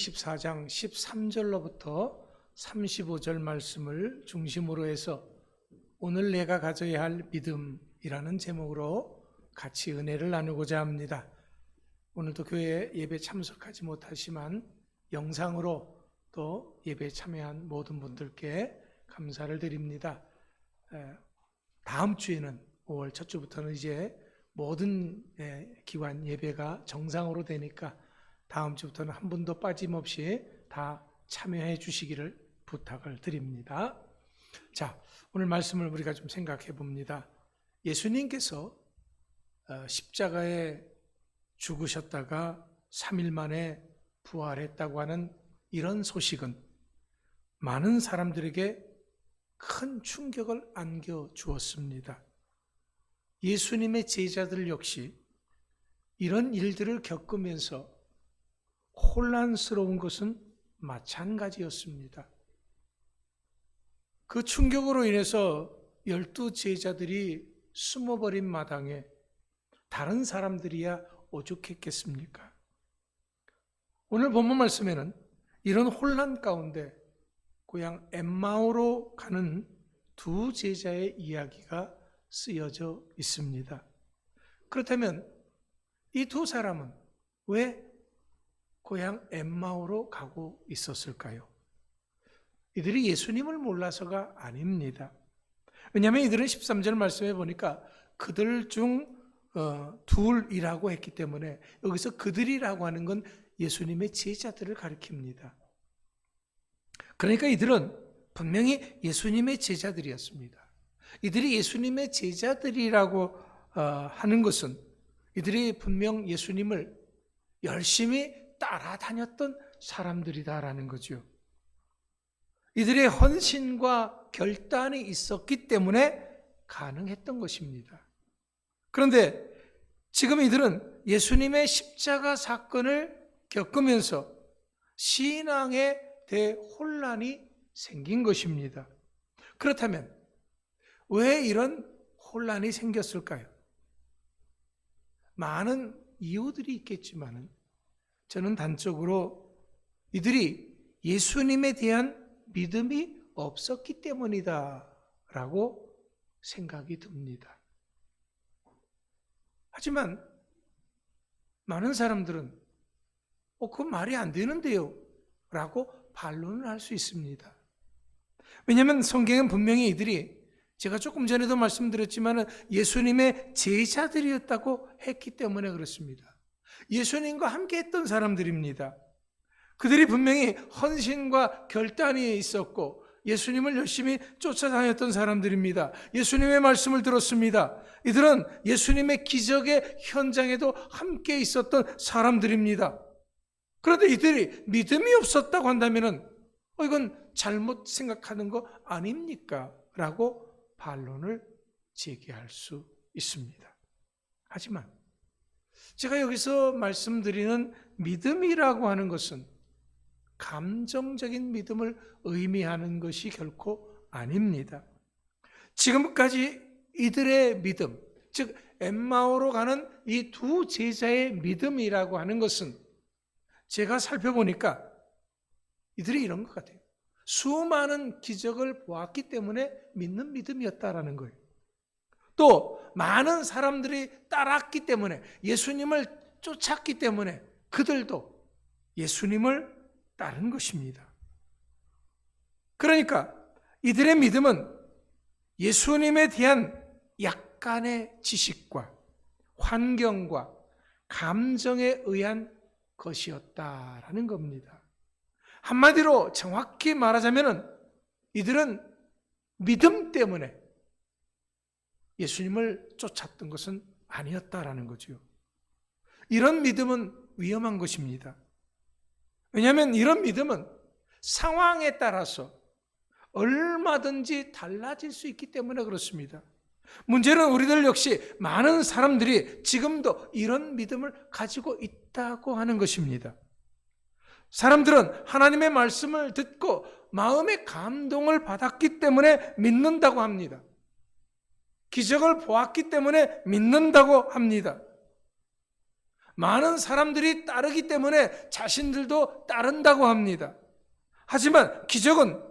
14장 13절로부터 35절 말씀을 중심으로 해서 오늘 내가 가져야 할 믿음이라는 제목으로 같이 은혜를 나누고자 합니다. 오늘도 교회 예배 참석하지 못하지만 영상으로 또 예배에 참여한 모든 분들께 감사를 드립니다. 다음 주에는 5월 첫 주부터는 이제 모든 기관 예배가 정상으로 되니까 다음 주부터는 한 분도 빠짐없이 다 참여해 주시기를 부탁을 드립니다. 자, 오늘 말씀을 우리가 좀 생각해 봅니다. 예수님께서 십자가에 죽으셨다가 3일 만에 부활했다고 하는 이런 소식은 많은 사람들에게 큰 충격을 안겨주었습니다. 예수님의 제자들 역시 이런 일들을 겪으면서 혼란스러운 것은 마찬가지였습니다. 그 충격으로 인해서 12 제자들이 숨어버린 마당에 다른 사람들이야 오죽했겠습니까? 오늘 본문 말씀에는 이런 혼란 가운데 고향 엠마오로 가는 두 제자의 이야기가 쓰여져 있습니다. 그렇다면 이 두 사람은 왜 고향 엠마오로 가고 있었을까요? 이들이 예수님을 몰라서가 아닙니다. 왜냐하면 이들은 13절 말씀에 보니까 그들 중 둘이라고 했기 때문에 여기서 그들이라고 하는 건 예수님의 제자들을 가리킵니다. 그러니까 이들은 분명히 예수님의 제자들이었습니다. 이들이 예수님의 제자들이라고 하는 것은 이들이 분명 예수님을 열심히 따라다녔던 사람들이다라는 거죠. 이들의 헌신과 결단이 있었기 때문에 가능했던 것입니다. 그런데 지금 이들은 예수님의 십자가 사건을 겪으면서 신앙에 대해 혼란이 생긴 것입니다. 그렇다면 왜 이런 혼란이 생겼을까요? 많은 이유들이 있겠지만 저는 단적으로 이들이 예수님에 대한 믿음이 없었기 때문이다라고 생각이 듭니다. 하지만 많은 사람들은 그건 말이 안 되는데요 라고 반론을 할 수 있습니다. 왜냐하면 성경은 분명히 이들이 제가 조금 전에도 말씀드렸지만 예수님의 제자들이었다고 했기 때문에 그렇습니다. 예수님과 함께 했던 사람들입니다. 그들이 분명히 헌신과 결단이 있었고 예수님을 열심히 쫓아다녔던 사람들입니다. 예수님의 말씀을 들었습니다. 이들은 예수님의 기적의 현장에도 함께 있었던 사람들입니다. 그런데 이들이 믿음이 없었다고 한다면 이건 잘못 생각하는 거 아닙니까? 라고 반론을 제기할 수 있습니다. 하지만 제가 여기서 말씀드리는 믿음이라고 하는 것은 감정적인 믿음을 의미하는 것이 결코 아닙니다. 지금까지 이들의 믿음, 즉 엠마오로 가는 이 두 제자의 믿음이라고 하는 것은 제가 살펴보니까 이들이 이런 것 같아요. 수많은 기적을 보았기 때문에 믿는 믿음이었다라는 거예요. 또 많은 사람들이 따랐기 때문에 예수님을 쫓았기 때문에 그들도 예수님을 따른 것입니다. 그러니까 이들의 믿음은 예수님에 대한 약간의 지식과 환경과 감정에 의한 것이었다라는 겁니다. 한마디로 정확히 말하자면 이들은 믿음 때문에 예수님을 쫓았던 것은 아니었다라는 거죠. 이런 믿음은 위험한 것입니다. 왜냐하면 이런 믿음은 상황에 따라서 얼마든지 달라질 수 있기 때문에 그렇습니다. 문제는 우리들 역시 많은 사람들이 지금도 이런 믿음을 가지고 있다고 하는 것입니다. 사람들은 하나님의 말씀을 듣고 마음의 감동을 받았기 때문에 믿는다고 합니다. 기적을 보았기 때문에 믿는다고 합니다. 많은 사람들이 따르기 때문에 자신들도 따른다고 합니다. 하지만 기적은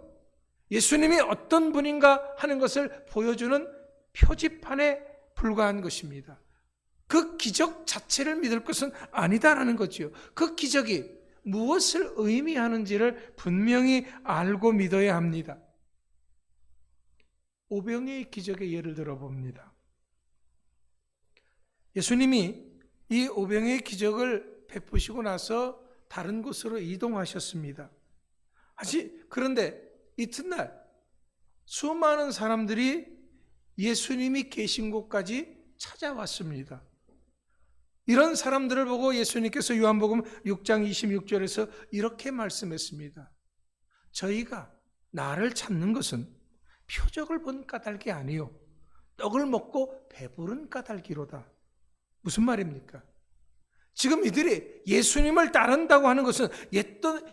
예수님이 어떤 분인가 하는 것을 보여주는 표지판에 불과한 것입니다. 그 기적 자체를 믿을 것은 아니다라는 거지요. 그 기적이 무엇을 의미하는지를 분명히 알고 믿어야 합니다. 오병이의 기적의 예를 들어봅니다. 예수님이 이 오병이의 기적을 베푸시고 나서 다른 곳으로 이동하셨습니다. 그런데 이튿날 수많은 사람들이 예수님이 계신 곳까지 찾아왔습니다. 이런 사람들을 보고 예수님께서 요한복음 6장 26절에서 이렇게 말씀했습니다. 저희가 나를 찾는 것은 표적을 본 까닭이 아니요 떡을 먹고 배부른 까닭이로다. 무슨 말입니까? 지금 이들이 예수님을 따른다고 하는 것은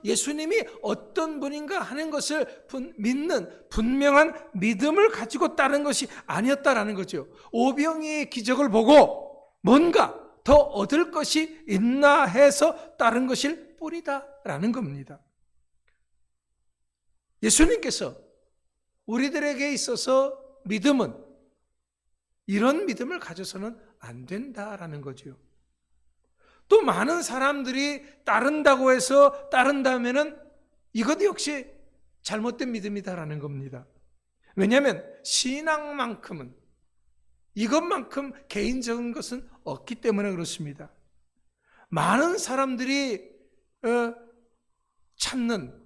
예수님이 어떤 분인가 하는 것을 믿는 분명한 믿음을 가지고 따른 것이 아니었다라는 거죠. 오병이의 기적을 보고 뭔가 더 얻을 것이 있나 해서 따른 것일 뿐이다라는 겁니다. 예수님께서 우리들에게 있어서 믿음은 이런 믿음을 가져서는 안 된다라는 거죠. 또 많은 사람들이 따른다고 해서 따른다면은 이것 역시 잘못된 믿음이다라는 겁니다. 왜냐하면 신앙만큼은 이것만큼 개인적인 것은 없기 때문에 그렇습니다. 많은 사람들이 찾는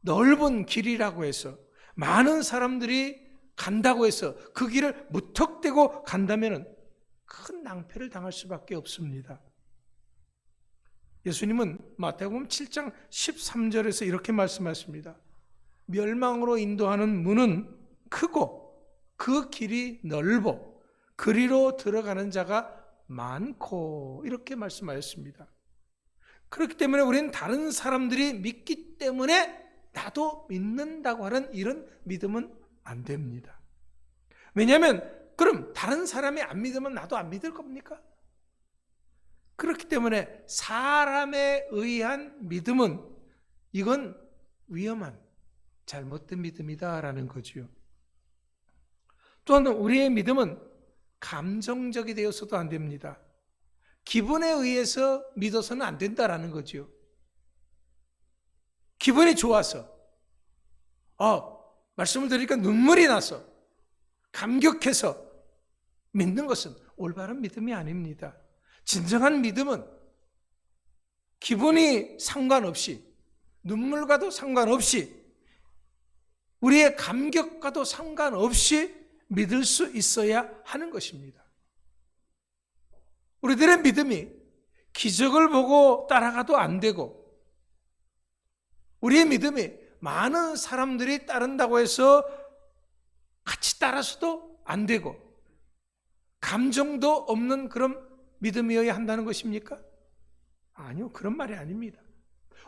넓은 길이라고 해서 많은 사람들이 간다고 해서 그 길을 무턱대고 간다면 큰 낭패를 당할 수밖에 없습니다. 예수님은 마태복음 7장 13절에서 이렇게 말씀하십니다. 멸망으로 인도하는 문은 크고 그 길이 넓어 그리로 들어가는 자가 많고 이렇게 말씀하셨습니다. 그렇기 때문에 우리는 다른 사람들이 믿기 때문에 나도 믿는다고 하는 이런 믿음은 안 됩니다. 왜냐하면 그럼 다른 사람이 안 믿으면 나도 안 믿을 겁니까? 그렇기 때문에 사람에 의한 믿음은 이건 위험한 잘못된 믿음이다라는 거지요. 또한 우리의 믿음은 감정적이 되어서도 안 됩니다. 기분에 의해서 믿어서는 안 된다라는 거지요. 기분이 좋아서 말씀을 드리니까 눈물이 나서 감격해서 믿는 것은 올바른 믿음이 아닙니다. 진정한 믿음은 기분이 상관없이 눈물과도 상관없이 우리의 감격과도 상관없이 믿을 수 있어야 하는 것입니다. 우리들의 믿음이 기적을 보고 따라가도 안 되고 우리의 믿음이 많은 사람들이 따른다고 해서 같이 따라서도 안 되고 감정도 없는 그런 믿음이어야 한다는 것입니까? 아니요, 그런 말이 아닙니다.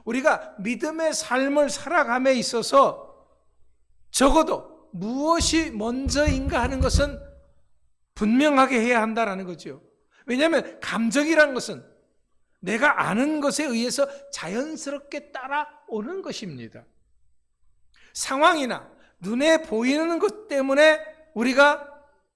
우리가 믿음의 삶을 살아감에 있어서 적어도 무엇이 먼저인가 하는 것은 분명하게 해야 한다는 거죠. 왜냐하면 감정이라는 것은 내가 아는 것에 의해서 자연스럽게 따라오는 것입니다. 상황이나 눈에 보이는 것 때문에 우리가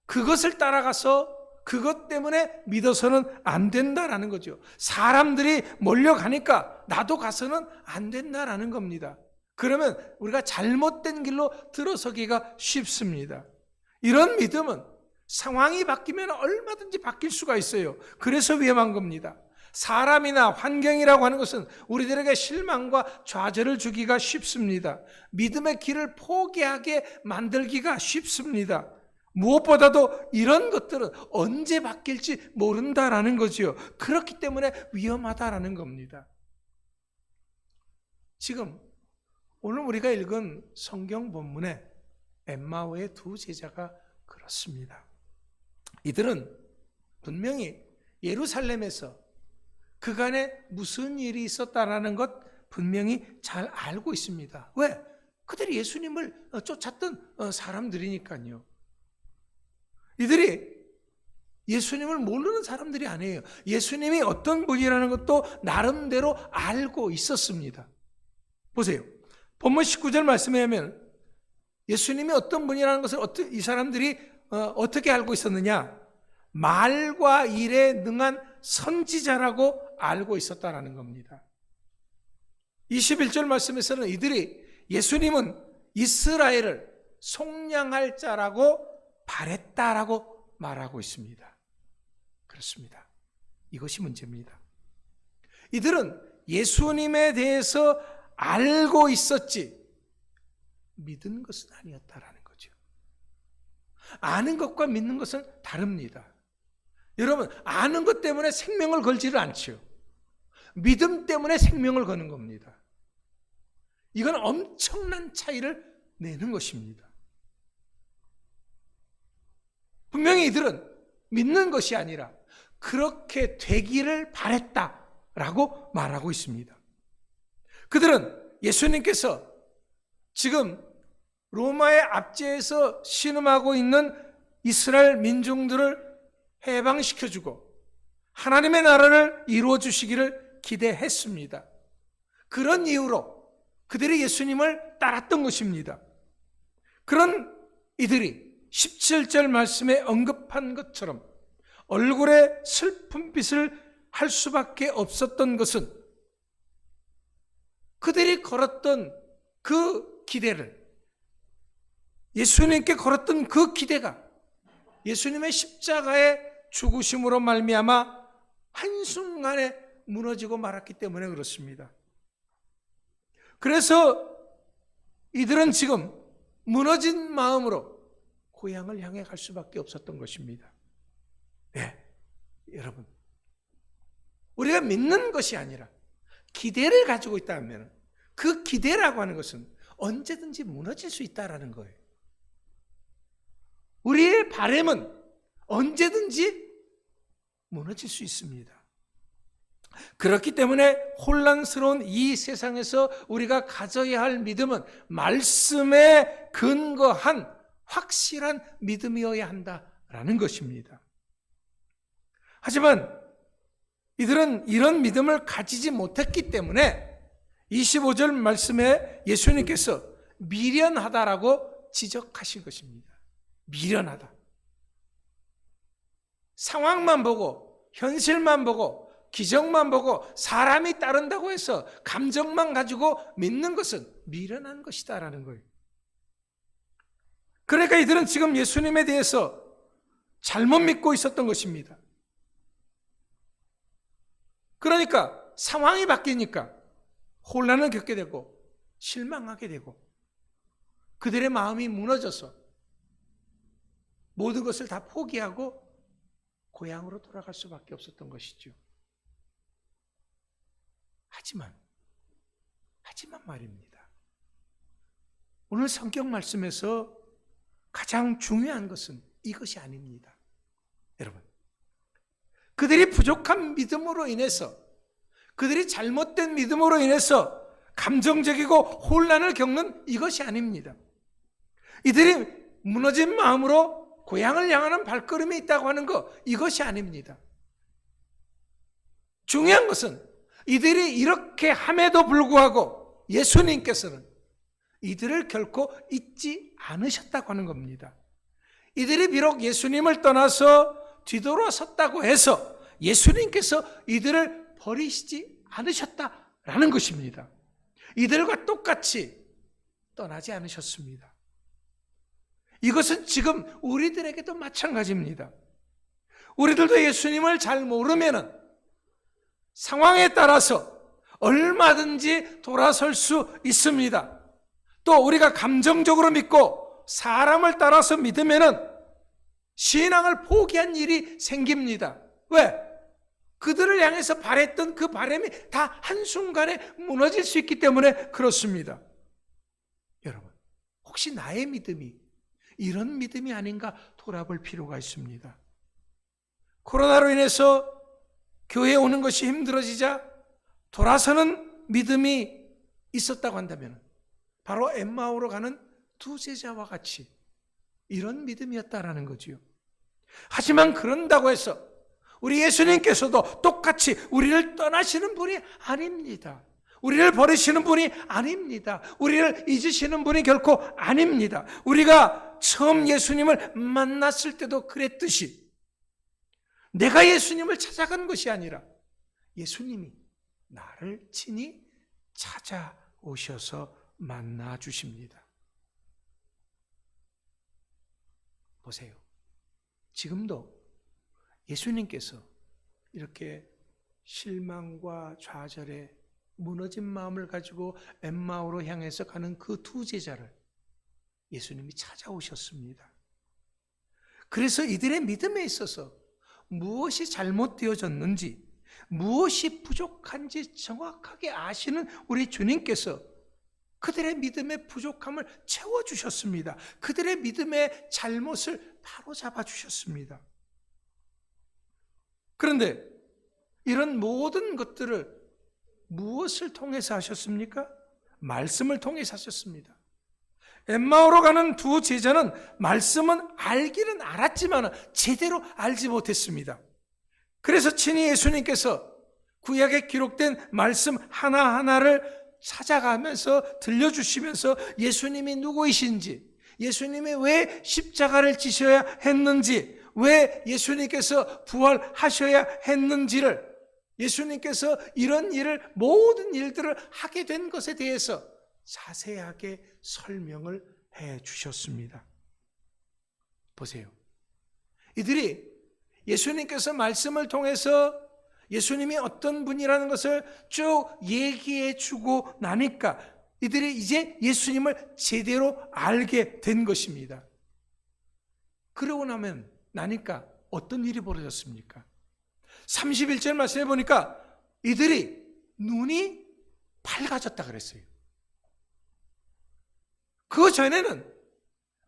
그것을 따라가서 그것 때문에 믿어서는 안 된다라는 거죠. 사람들이 몰려가니까 나도 가서는 안 된다라는 겁니다. 그러면 우리가 잘못된 길로 들어서기가 쉽습니다. 이런 믿음은 상황이 바뀌면 얼마든지 바뀔 수가 있어요. 그래서 위험한 겁니다. 사람이나 환경이라고 하는 것은 우리들에게 실망과 좌절을 주기가 쉽습니다. 믿음의 길을 포기하게 만들기가 쉽습니다. 무엇보다도 이런 것들은 언제 바뀔지 모른다라는 거지요. 그렇기 때문에 위험하다라는 겁니다. 지금 오늘 우리가 읽은 성경 본문에 엠마오의 두 제자가 그렇습니다. 이들은 분명히 예루살렘에서 그간에 무슨 일이 있었다라는 것 분명히 잘 알고 있습니다. 왜? 그들이 예수님을 쫓았던 사람들이니까요. 이들이 예수님을 모르는 사람들이 아니에요. 예수님이 어떤 분이라는 것도 나름대로 알고 있었습니다. 보세요. 본문 19절 말씀에 하면 예수님이 어떤 분이라는 것을 이 사람들이 어떻게 알고 있었느냐? 말과 일에 능한 선지자라고 알고 있었다라는 겁니다. 21절 말씀에서는 이들이 예수님은 이스라엘을 속량할 자라고 바랬다라고 말하고 있습니다. 그렇습니다. 이것이 문제입니다. 이들은 예수님에 대해서 알고 있었지 믿은 것은 아니었다라는 거죠. 아는 것과 믿는 것은 다릅니다. 여러분, 아는 것 때문에 생명을 걸지를 않죠. 믿음 때문에 생명을 거는 겁니다. 이건 엄청난 차이를 내는 것입니다. 분명히 이들은 믿는 것이 아니라 그렇게 되기를 바랬다라고 말하고 있습니다. 그들은 예수님께서 지금 로마의 압제에서 신음하고 있는 이스라엘 민중들을 해방시켜주고 하나님의 나라를 이루어 주시기를 기대했습니다. 그런 이유로 그들이 예수님을 따랐던 것입니다. 그런 이들이 17절 말씀에 언급한 것처럼 얼굴에 슬픈 빛을 할 수밖에 없었던 것은 그들이 걸었던 그 기대를, 예수님께 걸었던 그 기대가 예수님의 십자가의 죽으심으로 말미암아 한순간에 무너지고 말았기 때문에 그렇습니다. 그래서 이들은 지금 무너진 마음으로 고향을 향해 갈 수밖에 없었던 것입니다. 네, 여러분, 우리가 믿는 것이 아니라 기대를 가지고 있다면 그 기대라고 하는 것은 언제든지 무너질 수 있다는 거예요. 우리의 바람은 언제든지 무너질 수 있습니다. 그렇기 때문에 혼란스러운 이 세상에서 우리가 가져야 할 믿음은 말씀에 근거한 확실한 믿음이어야 한다라는 것입니다. 하지만 이들은 이런 믿음을 가지지 못했기 때문에 25절 말씀에 예수님께서 미련하다라고 지적하신 것입니다. 미련하다. 상황만 보고, 현실만 보고, 기적만 보고, 사람이 따른다고 해서 감정만 가지고 믿는 것은 미련한 것이다라는 거예요. 그러니까 이들은 지금 예수님에 대해서 잘못 믿고 있었던 것입니다. 그러니까 상황이 바뀌니까 혼란을 겪게 되고 실망하게 되고 그들의 마음이 무너져서 모든 것을 다 포기하고 고향으로 돌아갈 수밖에 없었던 것이죠. 하지만 말입니다. 오늘 성경 말씀에서 가장 중요한 것은 이것이 아닙니다. 여러분, 그들이 부족한 믿음으로 인해서, 그들이 잘못된 믿음으로 인해서 감정적이고 혼란을 겪는 이것이 아닙니다. 이들이 무너진 마음으로 고향을 향하는 발걸음이 있다고 하는 것, 이것이 아닙니다. 중요한 것은 이들이 이렇게 함에도 불구하고 예수님께서는 이들을 결코 잊지 않으셨다고 하는 겁니다. 이들이 비록 예수님을 떠나서 뒤돌아섰다고 해서 예수님께서 이들을 버리시지 않으셨다라는 것입니다. 이들과 똑같이 떠나지 않으셨습니다. 이것은 지금 우리들에게도 마찬가지입니다. 우리들도 예수님을 잘 모르면은 상황에 따라서 얼마든지 돌아설 수 있습니다. 또 우리가 감정적으로 믿고 사람을 따라서 믿으면은 신앙을 포기한 일이 생깁니다. 왜? 그들을 향해서 바랬던 그 바람이 다 한순간에 무너질 수 있기 때문에 그렇습니다. 여러분, 혹시 나의 믿음이 이런 믿음이 아닌가 돌아볼 필요가 있습니다. 코로나로 인해서 교회에 오는 것이 힘들어지자 돌아서는 믿음이 있었다고 한다면 바로 엠마오로 가는 두 제자와 같이 이런 믿음이었다라는 거지요. 하지만 그런다고 해서 우리 예수님께서도 똑같이 우리를 떠나시는 분이 아닙니다. 우리를 버리시는 분이 아닙니다. 우리를 잊으시는 분이 결코 아닙니다. 우리가 처음 예수님을 만났을 때도 그랬듯이 내가 예수님을 찾아간 것이 아니라 예수님이 나를 친히 찾아오셔서 만나 주십니다. 보세요. 지금도 예수님께서 이렇게 실망과 좌절에 무너진 마음을 가지고 엠마오로 향해서 가는 그 두 제자를 예수님이 찾아오셨습니다. 그래서 이들의 믿음에 있어서 무엇이 잘못되어졌는지, 무엇이 부족한지 정확하게 아시는 우리 주님께서 그들의 믿음의 부족함을 채워주셨습니다. 그들의 믿음의 잘못을 바로잡아 주셨습니다. 그런데 이런 모든 것들을 무엇을 통해서 하셨습니까? 말씀을 통해서 하셨습니다. 엠마오로 가는 두 제자는 말씀은 알기는 알았지만 제대로 알지 못했습니다. 그래서 친히 예수님께서 구약에 기록된 말씀 하나하나를 찾아가면서 들려주시면서 예수님이 누구이신지, 예수님이 왜 십자가를 지셔야 했는지, 왜 예수님께서 부활하셔야 했는지를, 예수님께서 이런 일을, 모든 일들을 하게 된 것에 대해서 자세하게 설명을 해 주셨습니다. 보세요. 이들이 예수님께서 말씀을 통해서 예수님이 어떤 분이라는 것을 쭉 얘기해 주고 나니까 이들이 이제 예수님을 제대로 알게 된 것입니다. 그러고 나니까 어떤 일이 벌어졌습니까? 31절 말씀해 보니까 이들이 눈이 밝아졌다 그랬어요. 그 전에는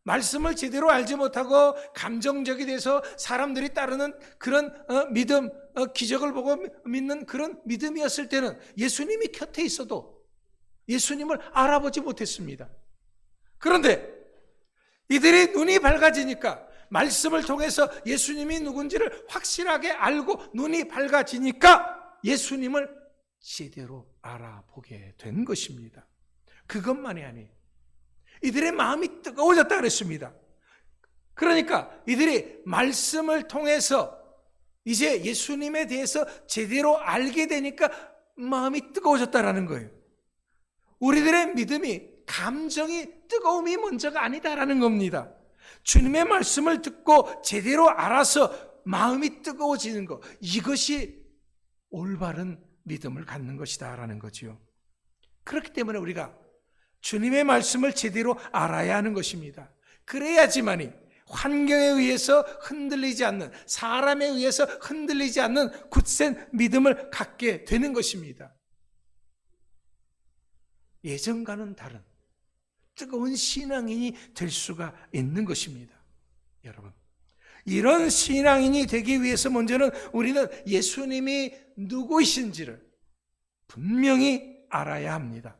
말씀을 제대로 알지 못하고 감정적이 돼서 사람들이 따르는 그런 믿음, 기적을 보고 믿는 그런 믿음이었을 때는 예수님이 곁에 있어도 예수님을 알아보지 못했습니다. 그런데 이들이 눈이 밝아지니까, 말씀을 통해서 예수님이 누군지를 확실하게 알고 눈이 밝아지니까 예수님을 제대로 알아보게 된 것입니다. 그것만이 아니에요. 이들의 마음이 뜨거워졌다 그랬습니다. 그러니까 이들이 말씀을 통해서 이제 예수님에 대해서 제대로 알게 되니까 마음이 뜨거워졌다라는 거예요. 우리들의 믿음이, 감정이, 뜨거움이 먼저가 아니다라는 겁니다. 주님의 말씀을 듣고 제대로 알아서 마음이 뜨거워지는 것, 이것이 올바른 믿음을 갖는 것이다라는 거지요. 그렇기 때문에 우리가 주님의 말씀을 제대로 알아야 하는 것입니다. 그래야지만이 환경에 의해서 흔들리지 않는, 사람에 의해서 흔들리지 않는 굳센 믿음을 갖게 되는 것입니다. 예전과는 다른 뜨거운 신앙인이 될 수가 있는 것입니다. 여러분, 이런 신앙인이 되기 위해서 먼저는 우리는 예수님이 누구이신지를 분명히 알아야 합니다.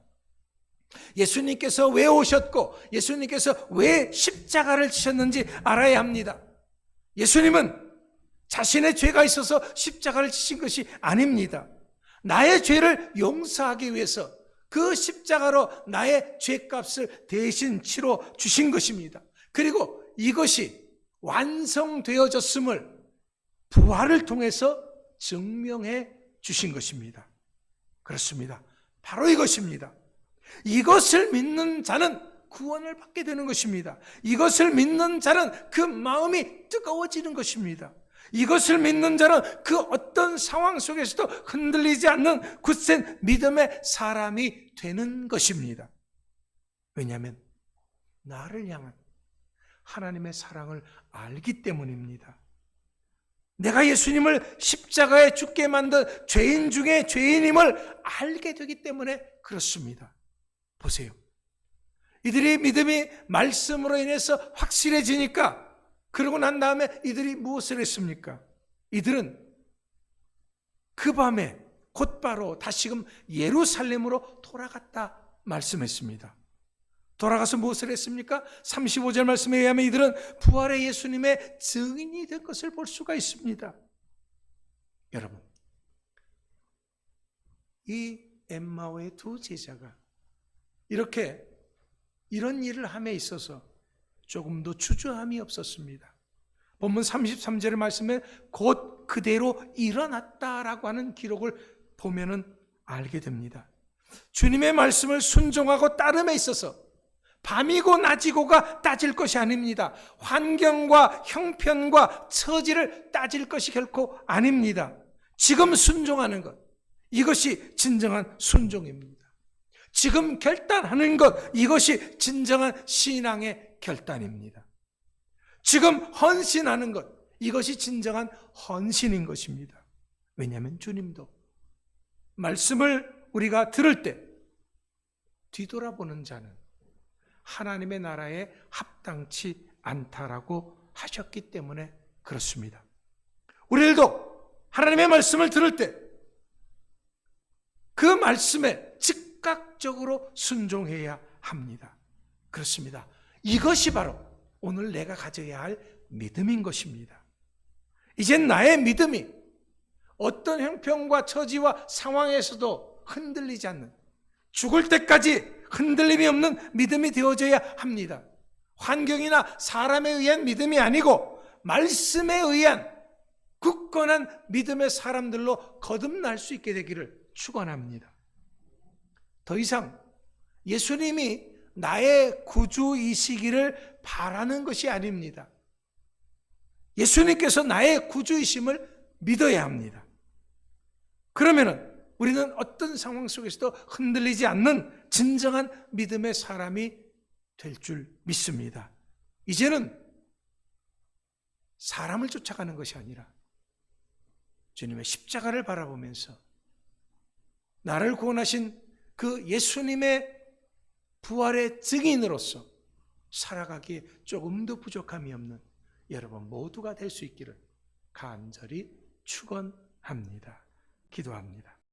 예수님께서 왜 오셨고 예수님께서 왜 십자가를 지셨는지 알아야 합니다. 예수님은 자신의 죄가 있어서 십자가를 지신 것이 아닙니다. 나의 죄를 용서하기 위해서 그 십자가로 나의 죄값을 대신 치러 주신 것입니다. 그리고 이것이 완성되어졌음을 부활을 통해서 증명해 주신 것입니다. 그렇습니다. 바로 이것입니다. 이것을 믿는 자는 구원을 받게 되는 것입니다. 이것을 믿는 자는 그 마음이 뜨거워지는 것입니다. 이것을 믿는 자는 그 어떤 상황 속에서도 흔들리지 않는 굳센 믿음의 사람이 되는 것입니다. 왜냐하면 나를 향한 하나님의 사랑을 알기 때문입니다. 내가 예수님을 십자가에 죽게 만든 죄인 중에 죄인임을 알게 되기 때문에 그렇습니다. 보세요. 이들의 믿음이 말씀으로 인해서 확실해지니까, 그러고 난 다음에 이들이 무엇을 했습니까? 이들은 그 밤에 곧바로 다시금 예루살렘으로 돌아갔다 말씀했습니다. 돌아가서 무엇을 했습니까? 35절 말씀에 의하면 이들은 부활의 예수님의 증인이 된 것을 볼 수가 있습니다. 여러분, 이 엠마오의 두 제자가 이렇게 이런 일을 함에 있어서 조금도 주저함이 없었습니다. 본문 33절의 말씀에 곧 그대로 일어났다라고 하는 기록을 보면은 알게 됩니다. 주님의 말씀을 순종하고 따름에 있어서 밤이고 낮이고가 따질 것이 아닙니다. 환경과 형편과 처지를 따질 것이 결코 아닙니다. 지금 순종하는 것, 이것이 진정한 순종입니다. 지금 결단하는 것, 이것이 진정한 신앙의 결단입니다. 지금 헌신하는 것, 이것이 진정한 헌신인 것입니다. 왜냐하면 주님도 말씀을 우리가 들을 때 뒤돌아보는 자는 하나님의 나라에 합당치 않다라고 하셨기 때문에 그렇습니다. 우리들도 하나님의 말씀을 들을 때 그 말씀에 즉각적으로 순종해야 합니다. 그렇습니다. 이것이 바로 오늘 내가 가져야 할 믿음인 것입니다. 이젠 나의 믿음이 어떤 형편과 처지와 상황에서도 흔들리지 않는, 죽을 때까지 흔들림이 없는 믿음이 되어져야 합니다. 환경이나 사람에 의한 믿음이 아니고 말씀에 의한 굳건한 믿음의 사람들로 거듭날 수 있게 되기를 축원합니다. 더 이상 예수님이 나의 구주이시기를 바라는 것이 아닙니다. 예수님께서 나의 구주이심을 믿어야 합니다. 그러면은 우리는 어떤 상황 속에서도 흔들리지 않는 진정한 믿음의 사람이 될 줄 믿습니다. 이제는 사람을 쫓아가는 것이 아니라 주님의 십자가를 바라보면서 나를 구원하신 그 예수님의 부활의 증인으로서 살아가기에 조금도 부족함이 없는 여러분 모두가 될 수 있기를 간절히 축원합니다. 기도합니다.